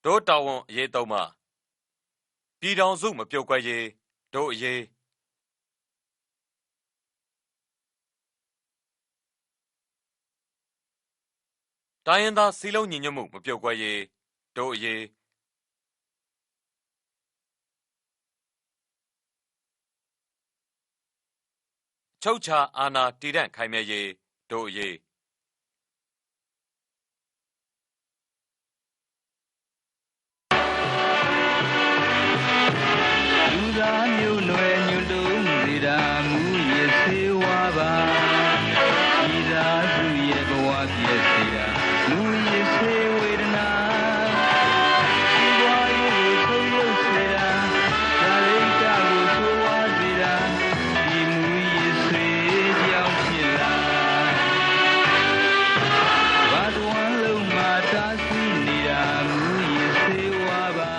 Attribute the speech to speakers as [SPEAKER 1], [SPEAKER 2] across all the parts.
[SPEAKER 1] တို့တာဝန်အရေးသုံးပါပြည်ထောင်စုမပြုတ်ကွက်ရေးတို့အရေးတိုင်းရင်းသားစီးလုံးညီညွတ်မှုမပြုတ်ကွက်ရေးတို့အရေးချုပ်ချာအာဏာတည်တံ့ခိုင်မြဲရေးတို့အရေး
[SPEAKER 2] လူသားမျိုးနွယ်ညွတ်တုံးစီတာမူရစေဝါပါဤသာစုရဲ့ဘဝပြည့်စီတာမူရစေဝေဒနာဒီဘဝရဲ့ဆုံးရုပ်စေတာဒါရိတ်တာကိုဆိုဝါစေတာဒီမူရစေကြောင့်ဖြစ်လာဘာတော်လုံးမှာတားဆီးနေတာမူရစေဝါပါ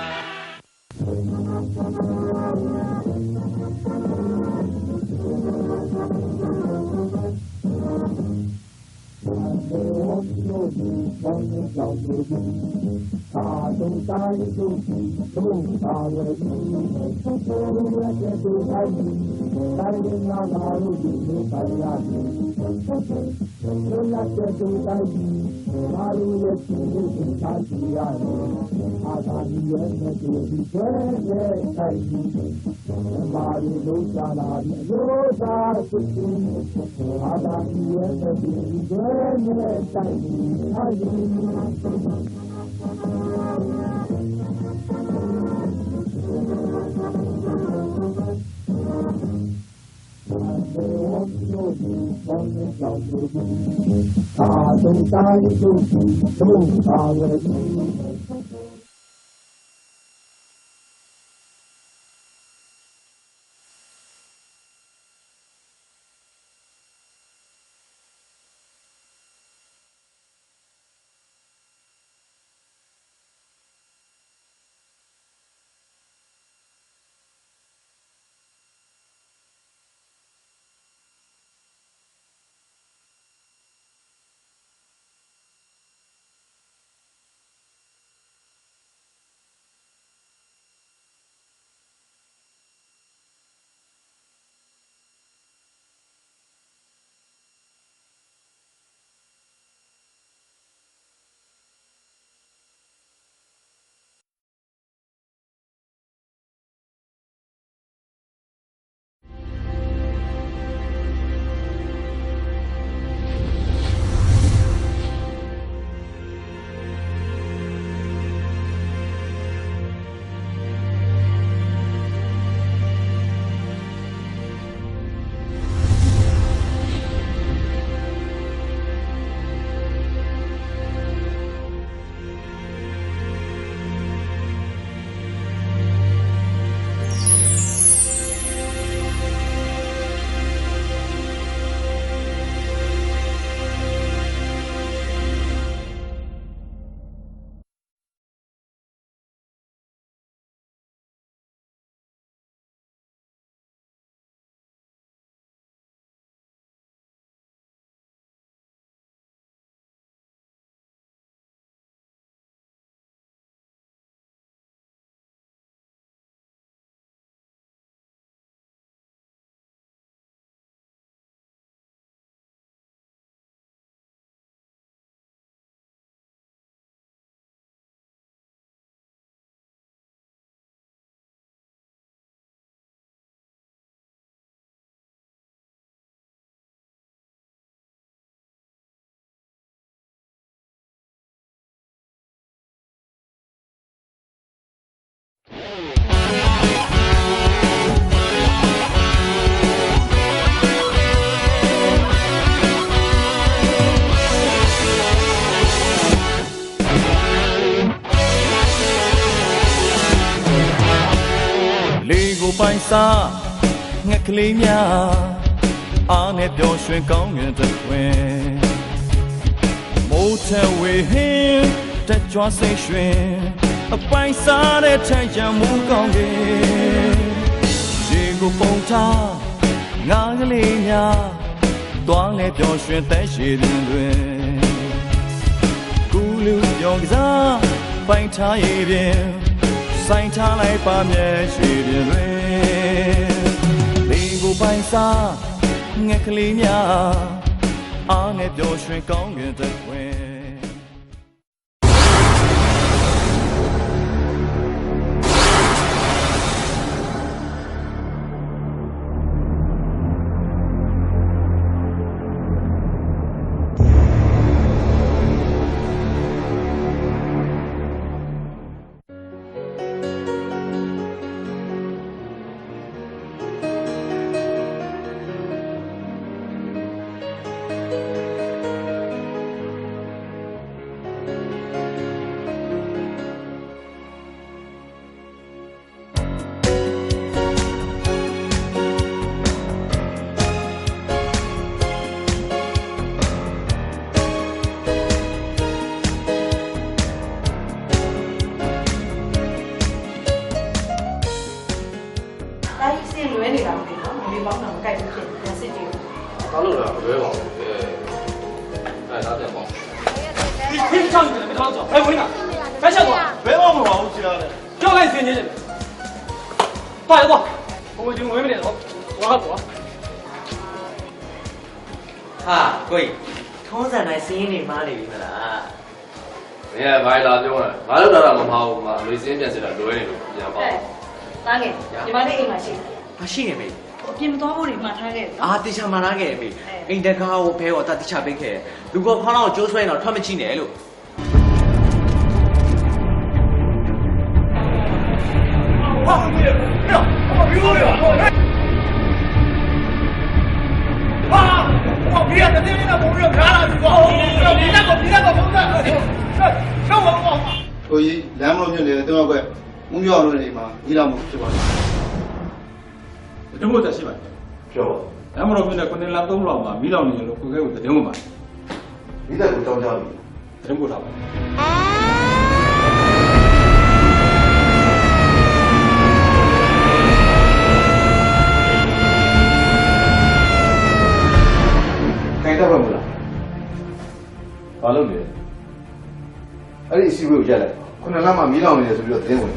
[SPEAKER 2] ပိုင်စားငှက်ကလေးများအားနဲ့ပျော်ရွှင်ကောင်းမြတ်တဲ့ခွင်မိုးထဲဝေဟင်းတက်ကြွစိတ်ရွှင်အပိုင်စားတဲ့ထက်ရံမှုကောင်းကင်ရေကိုပုံထားငါကလေးများတွားလဲပျော်ရွှင်တဲ့ရှည်တွင်ကူလူပျော်ကစားပ ပိုင်ထားရည်ပြင်ဆိုင်ထားလိုက်ပါမြဲရွှေပြင်တွင်လေကိုပိုင်စားငှက်ကလေးများအားနဲ့ပျော်ရွှင်ကောင်းကင်တဲ့ခွင်
[SPEAKER 3] တိုင်းစင်လွဲနေတာမသိဘူး။မလေးပေါင်းတော့မကြိုက်ဘူးဖြစ်ပြန်စစ်ကြည့်
[SPEAKER 4] 他弄的不要往哎，拿点包。
[SPEAKER 5] 你上去了，没掏走，哎，回哪？别下过，
[SPEAKER 2] ဘယ်မှမပါဘူးဆရာလေ
[SPEAKER 5] 不要来先进去。过来过，我已经没脸了，我还过。
[SPEAKER 6] ဟာကိုကြီးထုံးစံတိုင်းစီးရင်နေမှနေပြီမလား
[SPEAKER 4] 你也买辣椒了，买了那么好嘛？没时间变成了多的路，比较
[SPEAKER 3] ။
[SPEAKER 4] 包。
[SPEAKER 3] တားငယ်ဒီမှာလေးအိမ်မှာရှိတယ်
[SPEAKER 6] မရှိနေမေ
[SPEAKER 3] ။အပြင်မသွားဖို့တွေမှတ်ထားခဲ့တယ်
[SPEAKER 6] အာတေချာမလာခဲ့မေအိမ်တကားကိုဖဲတော့တတိချပိတ်ခဲ့လူကခေါင်းတော့ကျိုးဆွဲတော့ထွက်မချိနဲ့လို့
[SPEAKER 7] ကိုကြီးလမ်းမလို့ညွှန်နေတယ်တုံးရောက်ကွမှုမြောက်လို့နေမှာကြီးလာမှုဖြစ်သွားတယ်
[SPEAKER 8] တမို့တက်ရှိပါတယ်
[SPEAKER 4] ပြော
[SPEAKER 8] ။ဒါမှမဟုတ်ခုနကလာ3လောက်မှာမီးလောင်နေလို့ကိုယ်ကဲကိုသတင်းဝင်ပါ
[SPEAKER 4] မိသားကိုတောင်းကြပြီ
[SPEAKER 8] သတင်းပို့ထားပါ
[SPEAKER 4] ခိုင်တော့မလားဘာလုပ်လဲအဲ့ဒီအစီအဝေးကိုရက်လိုက်ခုနလမ်းမှာမီးလောင်နေတယ်ဆိုပြီးတော့သတင်းဝင်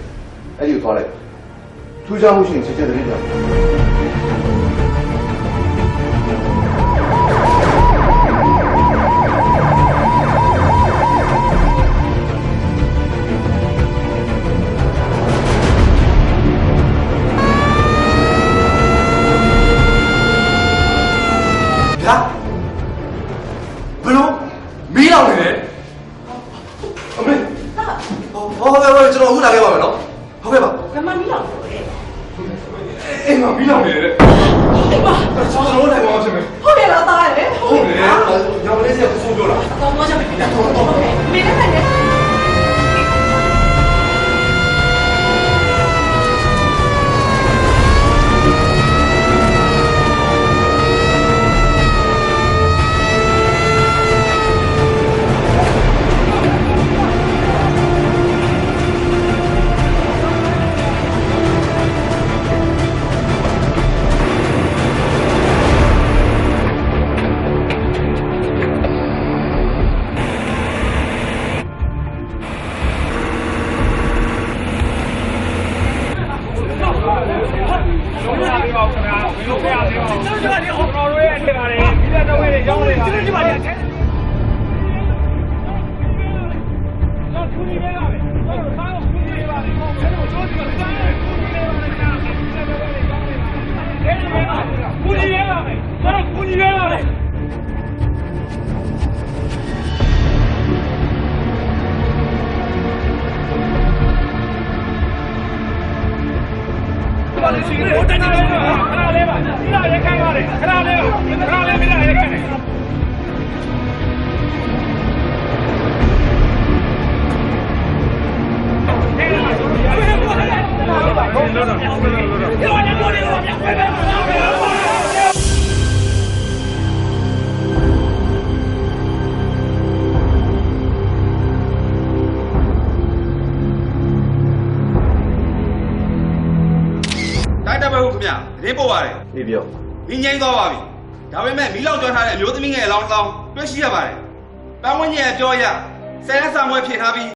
[SPEAKER 4] အဲ့ဒီကိုသွားလိုက်ထူးခြားမှုရှိရင်ချက်ချက်သတင်းပြဘလို့မီးလောင်နေတယ်အမေဟုတ်ကဲ့ကျွန်တော်အခုလာခဲ့ပါမယ်နော်ဟုတ်ကဲ့ပါ
[SPEAKER 3] ။ဘယ်မှမီးလောင်လို့လေ
[SPEAKER 4] အိမ်မှာမီးလောင်နေတယ်
[SPEAKER 3] ။အိမ်မှာ
[SPEAKER 4] ကျွန်တော်တို့ထိုင်ပါအောင်ရှင်မေ
[SPEAKER 3] ဟုတ်တယ်လားတားရတယ်။
[SPEAKER 4] ဟုတ်တယ်ညောင်လေးဆက်ကိုဆုံးပြောတာ
[SPEAKER 3] အကောင်တော့ချက်ပြီ။ဟုတ်ကဲ့။မင်းလည်းလည်း
[SPEAKER 9] ရင်းပို့ပါတယ်
[SPEAKER 4] အေးပြော
[SPEAKER 9] ။ဒီငိမ့်သွားပါပြီ။ဒါပေမဲ့မီးလောင်ကျွမ်းထားတဲ့အမျိုးသမီးငယ်အလောင်းတောင်းတွေ့ရှိရပါတယ်။ပန်းဝင်းကြီးရဲ့ပြောရဆယ်ရက်စာမွေးဖြည့်ထားပြီး